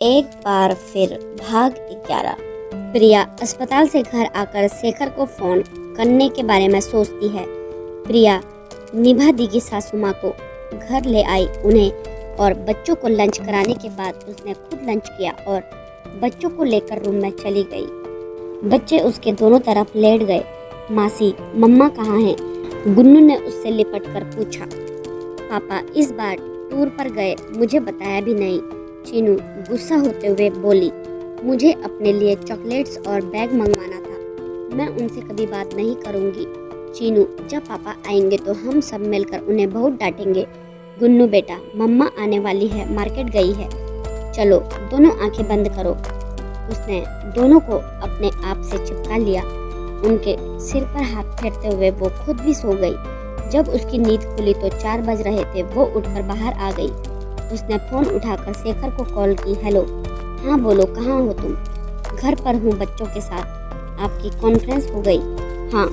एक बार फिर भाग 11। प्रिया अस्पताल से घर आकर शेखर को फोन करने के बारे में सोचती है। प्रिया निभा दी की सासू माँ को घर ले आई। उन्हें और बच्चों को लंच कराने के बाद उसने खुद लंच किया और बच्चों को लेकर रूम में चली गई। बच्चे उसके दोनों तरफ लेट गए। मासी मम्मा कहाँ हैं? गुन्नू ने उससे लिपट कर पूछा। पापा इस बार टूर पर गए, मुझे बताया भी नहीं। चीनू गुस्सा होते हुए बोली, मुझे अपने लिए चॉकलेट्स और बैग मंगवाना था, मैं उनसे कभी बात नहीं करूंगी। चीनू जब पापा आएंगे तो हम सब मिलकर उन्हें बहुत डांटेंगे। गुन्नू बेटा मम्मा आने वाली है, मार्केट गई है, चलो दोनों आंखें बंद करो। उसने दोनों को अपने आप से चिपका लिया। उनके सिर पर हाथ फेरते हुए वो खुद भी सो गई। जब उसकी नींद खुली तो 4 बज रहे थे। वो उठकर बाहर आ गई। उसने फोन उठाकर शेखर को कॉल की। हेलो, हाँ बोलो, कहाँ हो तुम? घर पर हूँ बच्चों के साथ। आपकी कॉन्फ्रेंस हो गई? हाँ।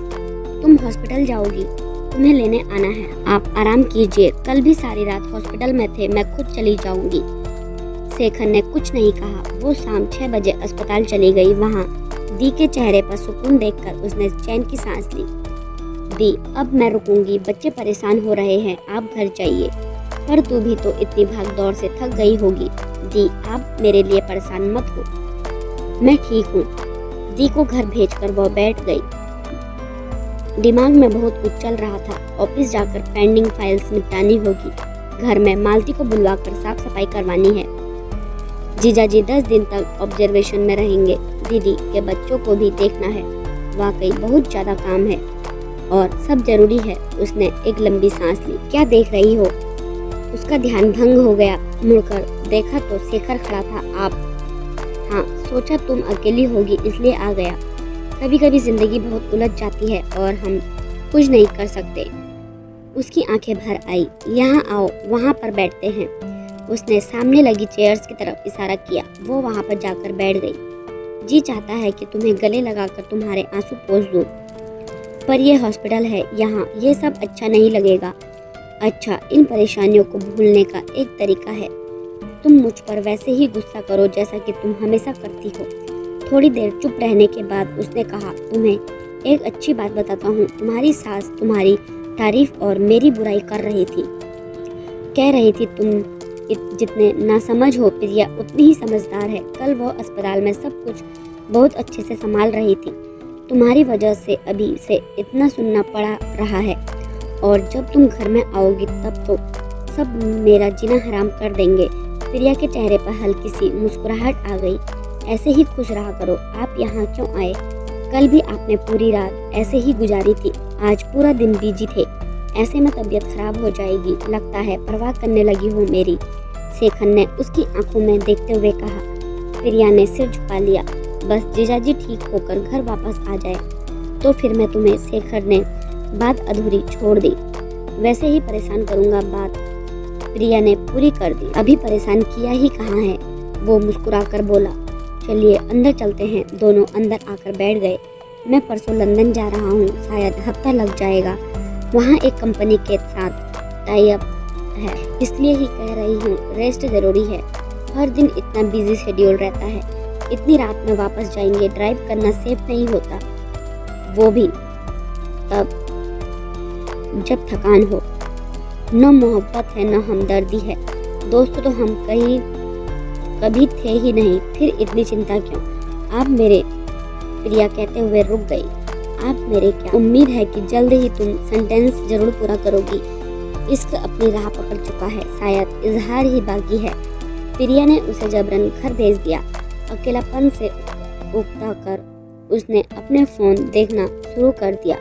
तुम हॉस्पिटल जाओगी, तुम्हें लेने आना है। आप आराम कीजिए, कल भी सारी रात हॉस्पिटल में थे, मैं खुद चली जाऊंगी। शेखर ने कुछ नहीं कहा। वो शाम 6 बजे अस्पताल चली गई। वहाँ दी के चेहरे पर सुकून देखकर उसने चैन की सांस ली। दी अब मैं रुकूंगी, बच्चे परेशान हो रहे हैं, आप घर जाइए। पर तू भी तो इतनी भाग दौड़ से थक गई होगी। दी आप मेरे लिए परेशान मत हो, मैं ठीक हूँ। दी को घर भेजकर वह बैठ गई। दिमाग में बहुत कुछ चल रहा था। ऑफिस जाकर पेंडिंग फाइल्स निपटानी होगी, घर में मालती को बुलवाकर साफ सफाई करवानी है। जीजाजी 10 दिन तक ऑब्जर्वेशन में रहेंगे। दीदी के बच्चों को भी देखना है। वाकई बहुत ज्यादा काम है और सब जरूरी है। उसने एक लंबी सांस ली। क्या देख रही हो? उसका ध्यान भंग हो गया। मुड़कर देखा तो शेखर खड़ा था। आप? हाँ, सोचा तुम अकेली होगी इसलिए आ गया। कभी कभी जिंदगी बहुत उलझ जाती है और हम कुछ नहीं कर सकते। उसकी आंखें भर आई। यहाँ आओ, वहाँ पर बैठते हैं। उसने सामने लगी चेयर्स की तरफ इशारा किया। वो वहाँ पर जाकर बैठ गई। जी चाहता है कि तुम्हें गले लगाकर तुम्हारे आंसू पोंछ दूं, पर यह हॉस्पिटल है, यहाँ ये सब अच्छा नहीं लगेगा। अच्छा, इन परेशानियों को भूलने का एक तरीका है। तुम मुझ पर वैसे ही गुस्सा करो जैसा कि तुम हमेशा करती हो। थोड़ी देर चुप रहने के बाद उसने कहा, तुम्हें एक अच्छी बात बताता हूँ। तुम्हारी सास तुम्हारी तारीफ और मेरी बुराई कर रही थी। कह रही थी तुम जितने नासमझ हो प्रिया उतनी ही समझदार है। कल वो अस्पताल में सब कुछ बहुत अच्छे से संभाल रही थी। तुम्हारी वजह से अभी से इतना सुनना पड़ा रहा है और जब तुम घर में आओगी तब तो सब मेरा जीना हराम कर देंगे। प्रिया के चेहरे पर हल्की सी मुस्कुराहट आ गई। ऐसे ही खुश रहा करो। आप यहाँ क्यों आए? कल भी आपने पूरी रात ऐसे ही गुजारी थी, आज पूरा दिन बिजी थे। ऐसे में तबीयत खराब हो जाएगी, लगता है परवाह करने लगी हो मेरी। शेखर ने उसकी आंखों में देखते हुए कहा। प्रिया ने सिर झुका लिया। बस जीजाजी ठीक होकर घर वापस आ जाए तो फिर मैं तुम्हें। शेखर ने बात अधूरी छोड़ दी। वैसे ही परेशान करूंगा, बात प्रिया ने पूरी कर दी। अभी परेशान किया ही कहाँ है? वो मुस्कुराकर बोला। चलिए अंदर चलते हैं। दोनों अंदर आकर बैठ गए। मैं परसों लंदन जा रहा हूँ, शायद हफ्ता लग जाएगा। वहाँ एक कंपनी के साथ टाई अप है, इसलिए ही कह रही हूँ, रेस्ट जरूरी है। हर दिन इतना बिजी शेड्यूल रहता है। इतनी रात में वापस जाएंगे, ड्राइव करना सेफ नहीं होता, वो भी तब जब थकान हो। न मोहब्बत है न हमदर्दी है। दोस्त तो हम कभी थे ही नहीं, फिर इतनी चिंता क्यों? आप मेरे, प्रिया कहते हुए रुक गई। आप मेरे क्या? उम्मीद है कि जल्द ही तुम सेंटेंस जरूर पूरा करोगी। इश्क अपनी राह पकड़ चुका है, शायद इजहार ही बाकी है। प्रिया ने उसे जबरन घर भेज दिया। अकेलापन से उकता कर उसने अपने फोन देखना शुरू कर दिया।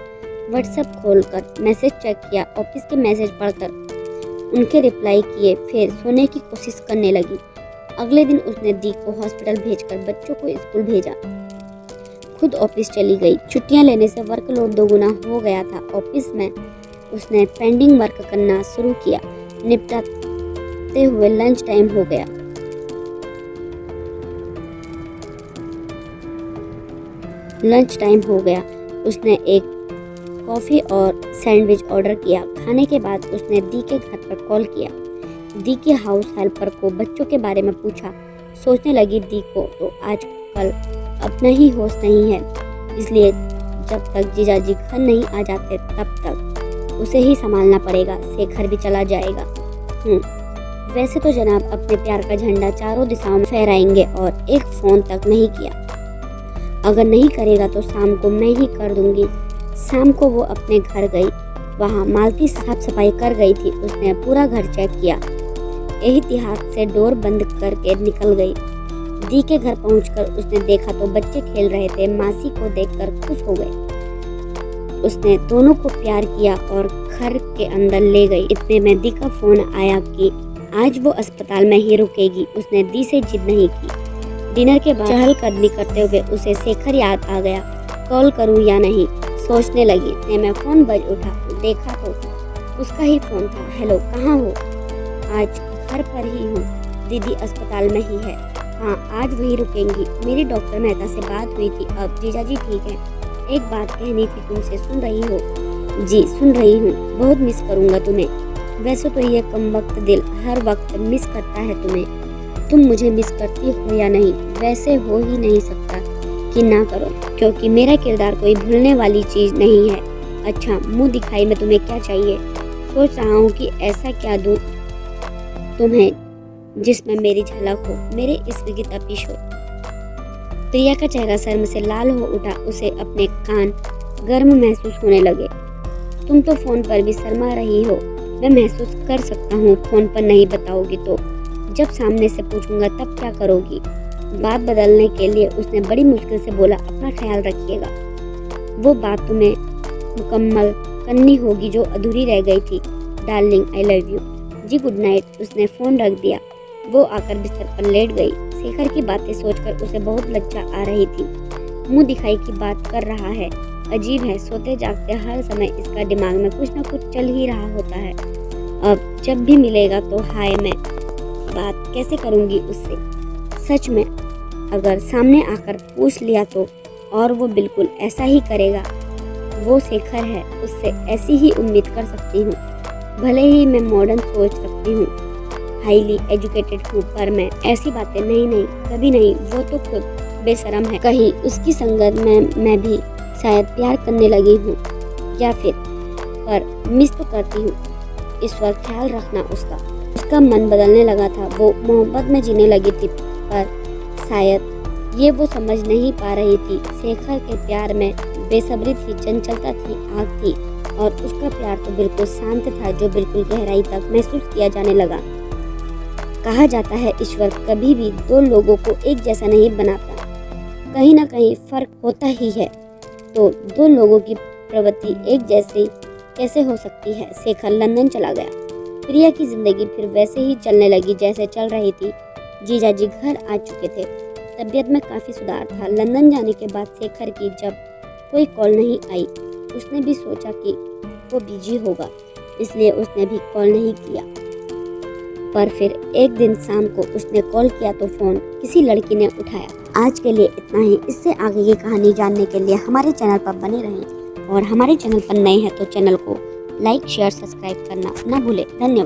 व्हाट्सएप खोलकर मैसेज चेक किया। ऑफिस के मैसेज पढ़कर उनके रिप्लाई किए, फिर सोने की कोशिश करने लगी। अगले दिन उसने दी को हॉस्पिटल भेजकर बच्चों को स्कूल भेजा। खुद ऑफिस चली गई। छुट्टियां लेने से वर्कलोड दोगुना हो गया था। ऑफिस में उसने पेंडिंग वर्क करना शुरू किया। निपटाते हुए लंच टाइम हो गया। उसने एक कॉफ़ी और सैंडविच ऑर्डर किया। खाने के बाद उसने दी के घर पर कॉल किया। दी के हाउस हेल्पर को बच्चों के बारे में पूछा। सोचने लगी दी को तो आजकल अपना ही होश नहीं है, इसलिए जब तक जीजाजी घर नहीं आ जाते तब तक उसे ही संभालना पड़ेगा। शेखर भी चला जाएगा। वैसे तो जनाब अपने प्यार का झंडा चारों दिशाओं में फहराएंगे और एक फोन तक नहीं किया। अगर नहीं करेगा तो शाम को मैं ही कर दूंगी। शाम को वो अपने घर गई। वहाँ मालती साफ सफाई कर गई थी। उसने पूरा घर चेक किया। एहतियात से डोर बंद करके निकल गई। दी के घर पहुंचकर उसने देखा तो बच्चे खेल रहे थे। मासी को देखकर खुश हो गए। उसने दोनों को प्यार किया और घर के अंदर ले गई। इतने में दी का फोन आया कि आज वो अस्पताल में ही रुकेगी। उसने दी से जिद नहीं की। डिनर के बाद चहलकदमी करते हुए उसे शेखर याद आ गया। कॉल करूं या नहीं सोचने लगी। इतने में फोन बज उठा। देखा तो उसका ही फोन था। हेलो, कहाँ हो? आज घर पर ही हूँ। दीदी अस्पताल में ही है। हाँ, आज वही रुकेंगी। मेरी डॉक्टर मेहता से बात हुई थी। अब जीजाजी ठीक है। एक बात कहनी थी तुमसे, सुन रही हो? जी सुन रही हूँ। बहुत मिस करूँगा तुम्हें। वैसे तो ये कमबख्त दिल हर वक्त मिस करता है तुम्हें। तुम मुझे मिस करती हो या नहीं? वैसे हो ही नहीं सकता कि ना करो, क्योंकि मेरा किरदार कोई भूलने वाली चीज़ नहीं है। अच्छा, मुँह दिखाई में तुम्हें क्या चाहिए? सोच रहा हूँ कि ऐसा क्या दूँ तुम्हें जिसमें मेरी झलक हो, मेरे इश्क की तपिश हो। प्रिया का चेहरा शर्म से लाल हो उठा। उसे अपने कान गर्म महसूस होने लगे। तुम तो फोन पर भी शर्मा रही हो। मैं महसूस कर सकता हूँ। फोन पर नहीं बताओगी तो जब सामने से पूछूंगा तब क्या करोगी? बात बदलने के लिए उसने बड़ी मुश्किल से बोला, अपना ख्याल रखिएगा। वो बात तुम्हें मुकम्मल करनी होगी जो अधूरी रह गई थी। Darling, I love you. जी गुड नाइट। उसने फोन रख दिया। वो आकर बिस्तर पर लेट गई। शेखर की बातें सोचकर उसे बहुत लज्जा आ रही थी। मुंह दिखाई की बात कर रहा है। अजीब है, सोते जागते हर समय इसका दिमाग में कुछ न कुछ चल ही रहा होता है। अब जब भी मिलेगा तो हाय, मैं बात कैसे करूंगी उससे? सच में अगर सामने आकर पूछ लिया तो? और वो बिल्कुल ऐसा ही करेगा। वो शेखर है, उससे ऐसी ही उम्मीद कर सकती हूँ। भले ही मैं मॉडर्न सोच सकती हूँ, हाईली एजुकेटेड हूँ, पर मैं ऐसी बातें नहीं, कभी नहीं। वो तो खुद बेशरम है। कहीं उसकी संगत में मैं भी शायद प्यार करने लगी हूँ या फिर, पर मिस तो करती हूँ। इस वक्त ख्याल रखना उसका मन बदलने लगा था। वो मोहब्बत में जीने लगी थी, पर शायद ये वो समझ नहीं पा रही थी। शेखर के प्यार में बेसब्री थी, चंचलता थी, आग थी, और उसका प्यार तो बिल्कुल शांत था, जो बिल्कुल गहराई तक महसूस किया जाने लगा। कहा जाता है ईश्वर कभी भी दो लोगों को एक जैसा नहीं बनाता, कहीं ना कहीं फर्क होता ही है। तो दो लोगों की प्रवृत्ति एक जैसी कैसे हो सकती है? शेखर लंदन चला गया। प्रिया की जिंदगी फिर वैसे ही चलने लगी जैसे चल रही थी। जीजाजी घर आ चुके थे। तबीयत में काफ़ी सुधार था। लंदन जाने के बाद शेखर की जब कोई कॉल नहीं आई, उसने भी सोचा कि वो बिजी होगा, इसलिए उसने भी कॉल नहीं किया। पर फिर एक दिन शाम को उसने कॉल किया तो फ़ोन किसी लड़की ने उठाया। आज के लिए इतना ही। इससे आगे की कहानी जानने के लिए हमारे चैनल पर बने रहें, और हमारे चैनल पर नए हैं तो चैनल को लाइक, शेयर, सब्सक्राइब करना ना भूलें। धन्यवाद।